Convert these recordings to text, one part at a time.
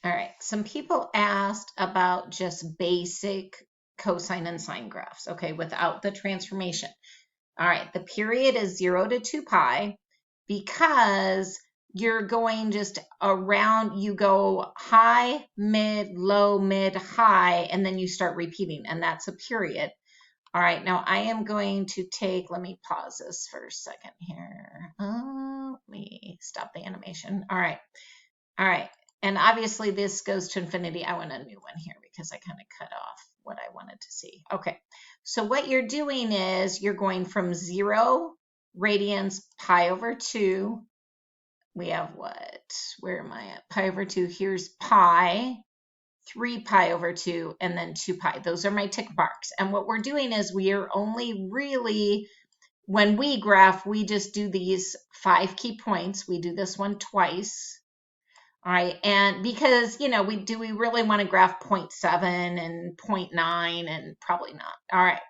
All right, some people asked about just basic cosine and sine graphs, okay, without the transformation. All right, the period is 0 to 2 pi because you're going just around, you go high, mid, low, mid, high, and then you start repeating, and that's a period. All right, now I am going to take, let me pause this for a second here. Let me stop the animation. All right. And obviously this goes to infinity. I want a new one here because I kind of cut off what I wanted to see. Okay, so what you're doing is you're going from 0 radians pi over 2. We have what? Where am I at? Pi over 2. Here's pi, 3 pi over 2, and then 2 pi. Those are my tick marks. And what we're doing is we are only really, when we graph, we just do these 5 key points. We do this one twice. All right, and because, you know, we really want to graph 0.7 and 0.9 and probably not. All right,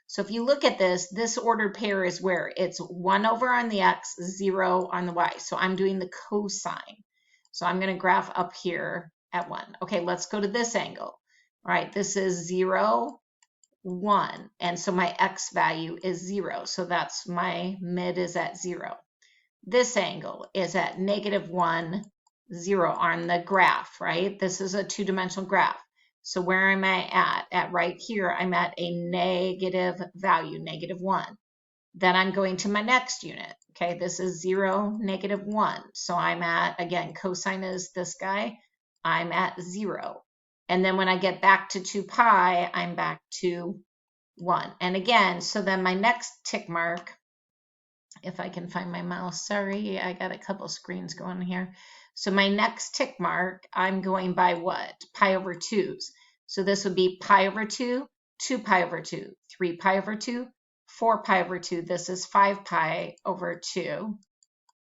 so if you look at this ordered pair is where it's 1 over on the x, 0 on the y. So I'm doing the cosine. So I'm going to graph up here at 1. Okay, let's go to this angle. All right, this is 0, 1. And so my x value is 0. So that's my mid is at 0. This angle is at -1, 0 on the graph, right? This is a two-dimensional graph. So where am I at? At right here, I'm at a negative value, -1. Then I'm going to my next unit. Okay, this is 0, -1. So I'm at, again, cosine is this guy. I'm at 0. And then when I get back to 2 pi, I'm back to 1. And again, so then my next tick mark, if I can find my mouse, sorry, I got a couple screens going here. So my next tick mark, I'm going by what? Pi over 2's. So this would be pi over 2, 2 pi over 2, 3 pi over 2, 4 pi over 2. This is 5 pi over 2.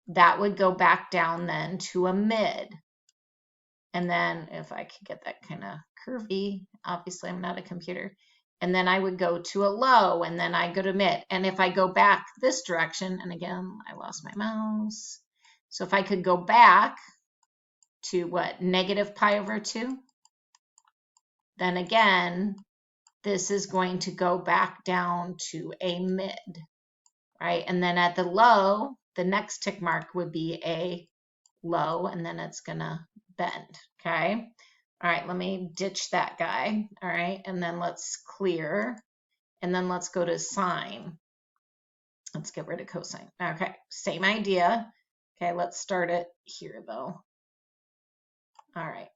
That would go back down then to a mid. And then if I could get that kind of curvy, obviously I'm not a computer. And then I would go to a low, and then I go to mid. And if I go back this direction, and again, I lost my mouse. So if I could go back to what, negative pi over 2, then again, this is going to go back down to a mid, right? And then at the low, the next tick mark would be a low, and then it's gonna bend, okay? All right, let me ditch that guy. All right, and then let's clear. And then let's go to sine. Let's get rid of cosine. Okay, same idea. Okay, let's start it here though. All right,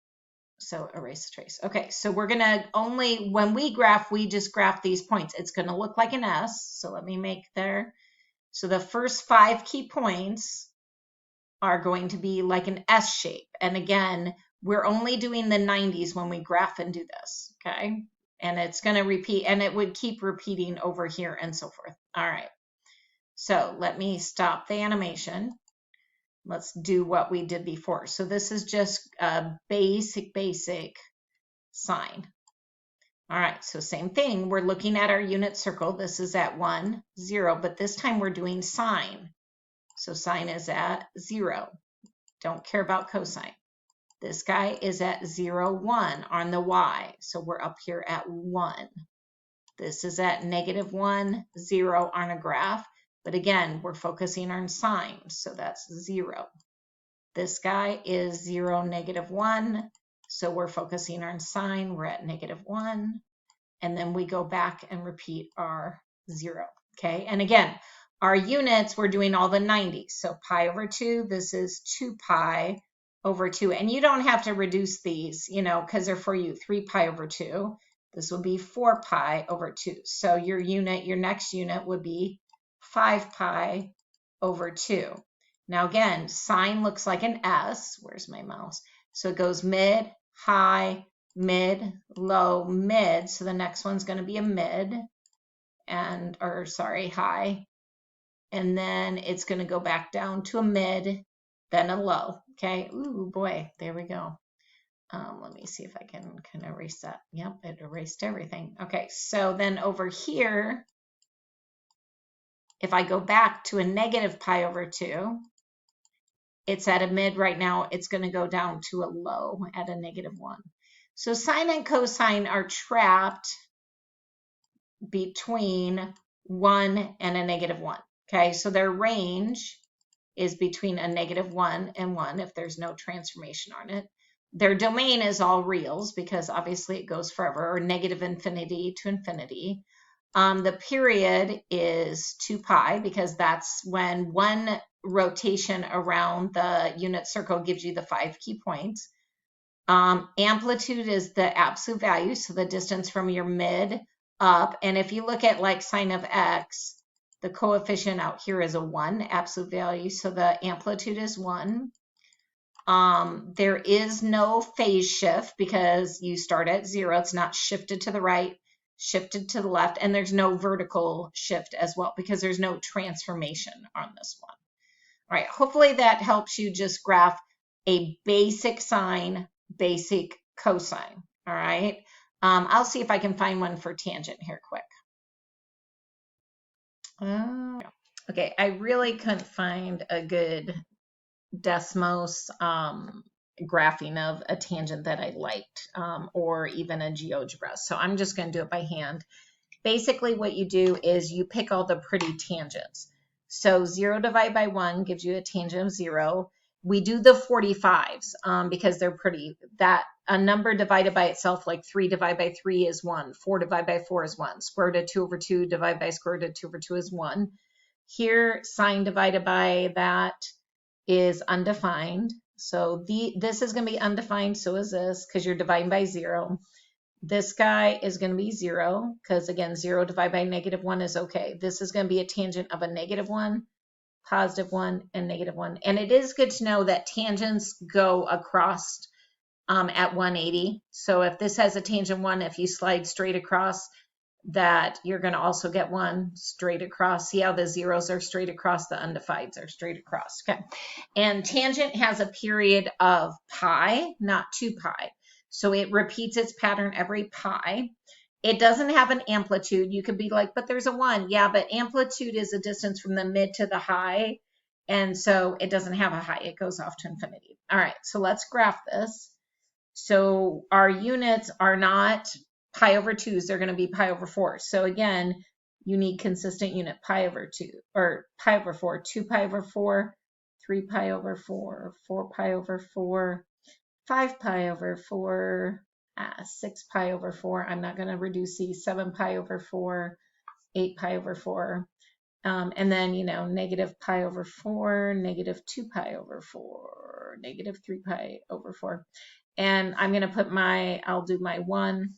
so erase the trace. Okay, so we're gonna only, when we graph, we just graph these points. It's gonna look like an S, so let me make there. So the first 5 key points are going to be like an S shape. And again, we're only doing the 90s when we graph and do this, okay? And it's going to repeat, and it would keep repeating over here and so forth. All right, so let me stop the animation. Let's do what we did before. So this is just a basic sine. All right, so same thing. We're looking at our unit circle. This is at 1, 0, but this time we're doing sine. So sine is at 0. Don't care about cosine. This guy is at 0, 1 on the y. So we're up here at 1. This is at -1, 0 on a graph. But again, we're focusing on sine. So that's 0. This guy is 0, -1. So we're focusing on sine. We're at -1. And then we go back and repeat our 0. Okay. And again, our units, we're doing all the 90s. So pi over 2, this is 2 pi over 2. And you don't have to reduce these, you know, because they're for you. 3 pi over 2. This will be 4 pi over 2. So your unit, your next unit would be 5 pi over 2. Now again, sine looks like an S. Where's my mouse? So it goes mid, high, mid, low, mid. So the next one's going to be a mid, and, or sorry, high. And then it's going to go back down to a mid, then a low. Okay. Ooh, boy, there we go. Let me see if I can kind of erase that. Yep, it erased everything. Okay, so then over here, if I go back to a negative pi over 2, it's at a mid right now. It's going to go down to a low at a -1. So sine and cosine are trapped between 1 and a -1. Okay, so their range is between a -1 and 1 if there's no transformation on it. Their domain is all reals because obviously it goes forever, or -infinity to infinity. The period is 2 pi because that's when one rotation around the unit circle gives you the 5 key points. Amplitude is the absolute value, so the distance from your mid up. And if you look at like sine of x, the coefficient out here is a 1 absolute value, so the amplitude is 1. There is no phase shift because you start at 0. It's not shifted to the right, shifted to the left, and there's no vertical shift as well because there's no transformation on this one. All right, hopefully that helps you just graph a basic sine, basic cosine. All right, I'll see if I can find one for tangent here quick. Okay, I really couldn't find a good Desmos graphing of a tangent that I liked, or even a GeoGebra. So I'm just going to do it by hand. Basically, what you do is you pick all the pretty tangents. So 0 divided by 1 gives you a tangent of 0. We do the 45s because they're pretty. That a number divided by itself, like 3 divided by 3 is 1. 4 divided by 4 is 1. Square root of 2 over 2 divided by square root of 2 over 2 is 1. Here, sine divided by that is undefined. So this is going to be undefined, so is this, because you're dividing by 0. This guy is going to be 0, because again, 0 divided by -1 is okay. This is going to be a tangent of a -1, +1, and -1. And it is good to know that tangents go across at 180. So if this has a tangent 1, if you slide straight across, that you're going to also get 1 straight across. See how the zeros are straight across, the undefineds are straight across. Okay. And tangent has a period of pi, not 2 pi. So it repeats its pattern every pi. It doesn't have an amplitude. You could be like, but there's a 1. Yeah, but amplitude is a distance from the mid to the high. And so it doesn't have a high. It goes off to infinity. All right, so let's graph this. So our units are not pi over 2s, they're going to be pi over 4. So again, you need consistent unit, pi over 2, or pi over 4, 2 pi over 4, 3 pi over 4, 4 pi over 4, 5 pi over 4, 6 pi over 4. I'm not going to reduce these, 7 pi over 4, 8 pi over 4. And then, you know, negative pi over 4, negative 2 pi over 4, negative 3 pi over 4. And I'm going to put I'll do my 1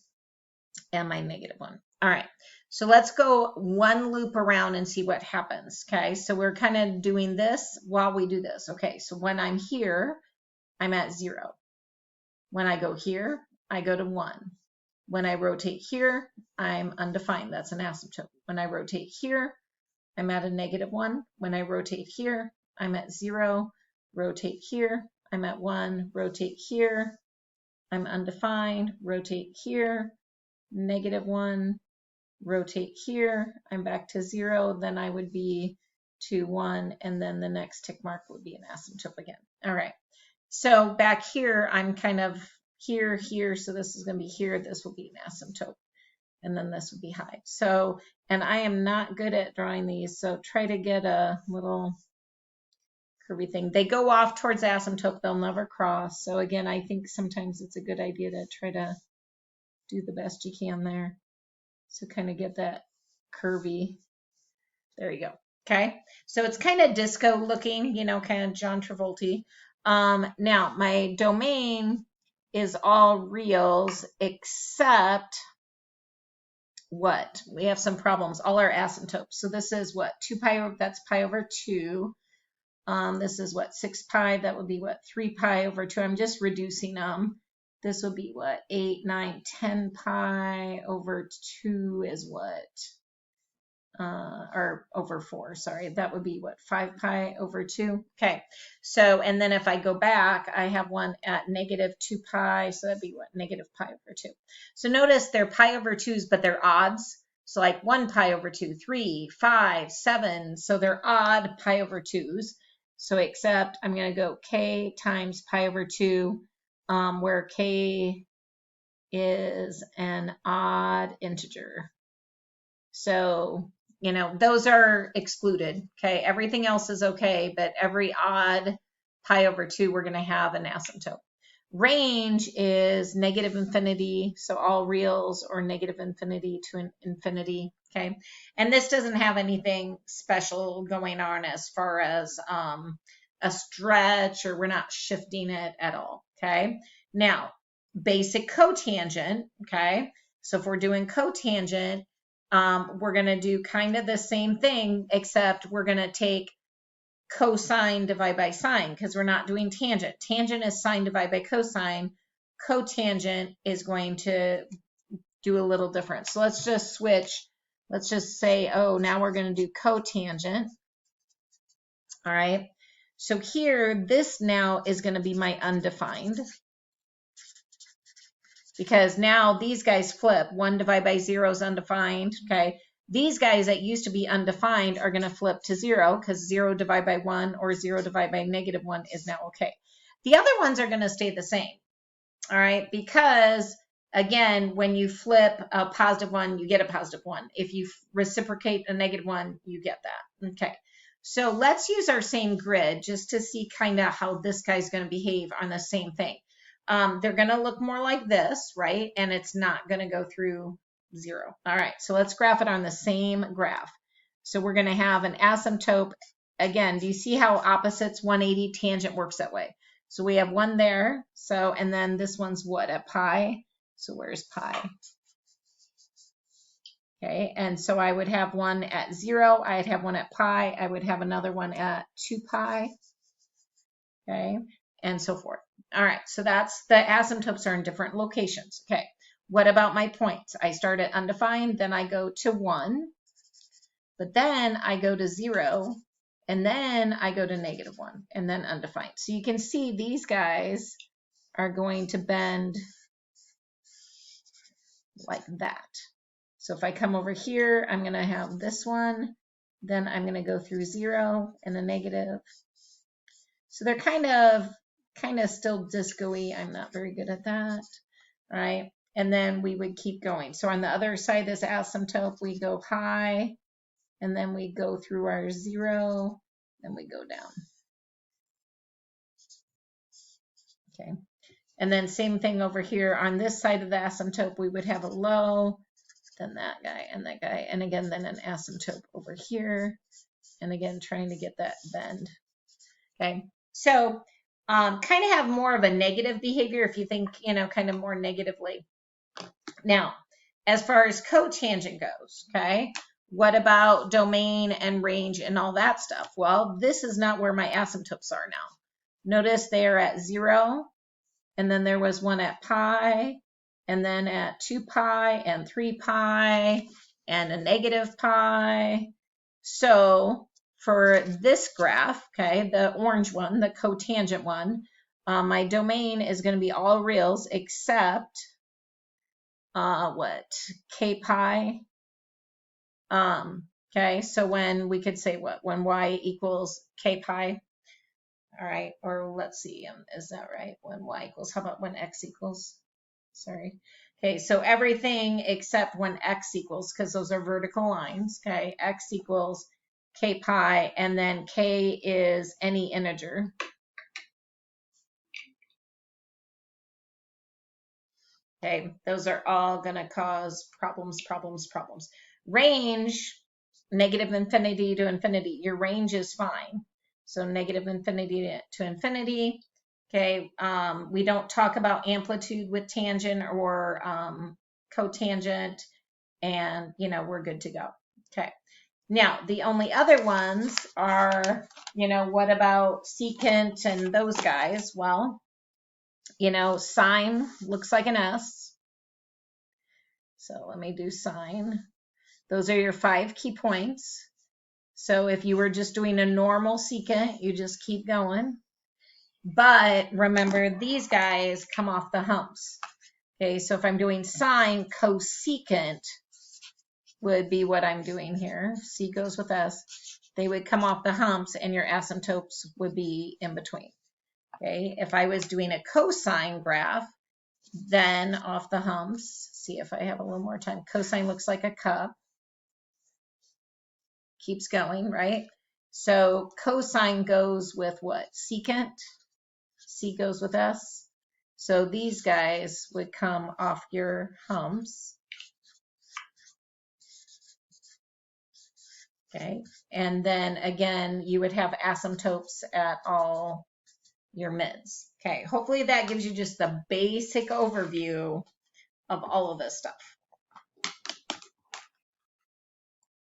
and my -1. All right, so let's go one loop around and see what happens. Okay, so we're kind of doing this while we do this. Okay, so when I'm here, I'm at 0. When I go here, I go to 1. When I rotate here, I'm undefined. That's an asymptote. When I rotate here, I'm at a -1. When I rotate here, I'm at 0. Rotate here, I'm at 1. Rotate here, I'm undefined. Rotate here, -1. Rotate here, I'm back to 0. Then I would be to 1, and then the next tick mark would be an asymptote again. All right. So back here, I'm kind of here, here. So this is going to be here. This will be an asymptote. And then this would be high. So, and I am not good at drawing these. So try to get a little curvy thing. They go off towards asymptote. They'll never cross. So again, I think sometimes it's a good idea to try to do the best you can there. So kind of get that curvy. There you go. Okay. So it's kind of disco looking, you know, kind of John Travolta. Now my domain is all reals except what? We have some problems. All our asymptotes. So this is what? 2 pi over, that's pi over 2. This is what? 6 pi. That would be what? 3 pi over 2. I'm just reducing them. This would be what? 8, 9, 10 pi over 2 is what? Or over 4, sorry. That would be what? 5 pi over 2. Okay. So, and then if I go back, I have one at -2 pi. So that'd be what? -pi over 2. So notice they're pi over 2s, but they're odds. So like 1 pi over 2, 3, 5, 7. So they're odd pi over 2s. So except I'm going to go k times pi over 2, where k is an odd integer. So, those are excluded. Okay, everything else is okay, but every odd pi over 2, we're going to have an asymptote. Range is negative infinity, so all reals, or negative infinity to infinity. Okay, and this doesn't have anything special going on as far as a stretch, or we're not shifting it at all. Okay, now basic cotangent. Okay, so if we're doing cotangent, we're going to do kind of the same thing, except we're going to take cosine divided by sine, because we're not doing tangent. Tangent is sine divided by cosine. Cotangent is going to do a little different. So let's just switch. Let's just say, oh, now we're going to do cotangent. All right. So here, this now is going to be my undefined, because now these guys flip. 1 divided by 0 is undefined. Okay. These guys that used to be undefined are going to flip to 0, because 0 divided by 1 or 0 divided by -1 is now okay. The other ones are going to stay the same. All right. Because again, when you flip a +1, you get a +1. If you reciprocate a -1, you get that. Okay. So let's use our same grid just to see kind of how this guy's going to behave on the same thing. They're going to look more like this, right? And it's not going to go through 0. All right, so let's graph it on the same graph. So we're going to have an asymptote. Again, do you see how opposites 180 tangent works that way? So we have one there. So, and then this one's what, at pi? So where's pi? Okay, and so I would have one at 0. I'd have one at pi. I would have another one at 2 pi. Okay, and so forth. All right, so that's the asymptotes are in different locations. Okay, what about my points? I start at undefined, then I go to 1, but then I go to 0, and then I go to -1, and then undefined. So you can see these guys are going to bend like that. So if I come over here, I'm going to have this one, then I'm going to go through 0 and a negative. So they're kind of still disco-y. I'm not very good at that, right? And then we would keep going. So on the other side, this asymptote, we go pi, and then we go through our 0, and we go down. Okay. And then same thing over here on this side of the asymptote, we would have a low, then that guy and that guy, and again, then an asymptote over here, and again, trying to get that bend. Okay, so kind of have more of a negative behavior if you think, kind of more negatively. Now, as far as cotangent goes, okay, what about domain and range and all that stuff? Well, this is not where my asymptotes are now. Notice they are at 0, and then there was one at pi, and then at 2 pi and 3 pi and a -pi. So for this graph, okay, the orange one, the cotangent one, my domain is going to be all reals except k pi. Okay, so when we could say when y equals k pi. All right, or let's see, is that right? When y equals, how about when x equals? Sorry. Okay, so everything except when x equals, because those are vertical lines, okay? X equals k pi, and then k is any integer. Okay, those are all going to cause problems. Range, -infinity to infinity. Your range is fine. So -infinity to infinity. Okay, we don't talk about amplitude with tangent or cotangent, and we're good to go. Okay, now the only other ones are, what about secant and those guys? Well, sine looks like an S. So let me do sine. Those are your 5 key points. So if you were just doing a normal secant, you just keep going. But remember, these guys come off the humps. Okay, so if I'm doing sine, cosecant would be what I'm doing here. C goes with S. they would come off the humps and your asymptotes would be in between. Okay, if I was doing a cosine graph, then off the humps, see if I have a little more time. Cosine looks like a cup, keeps going, right? So cosine goes with what? Secant. C goes with S. So these guys would come off your humps. Okay, and then again, you would have asymptotes at all your mids. Okay, hopefully that gives you just the basic overview of all of this stuff.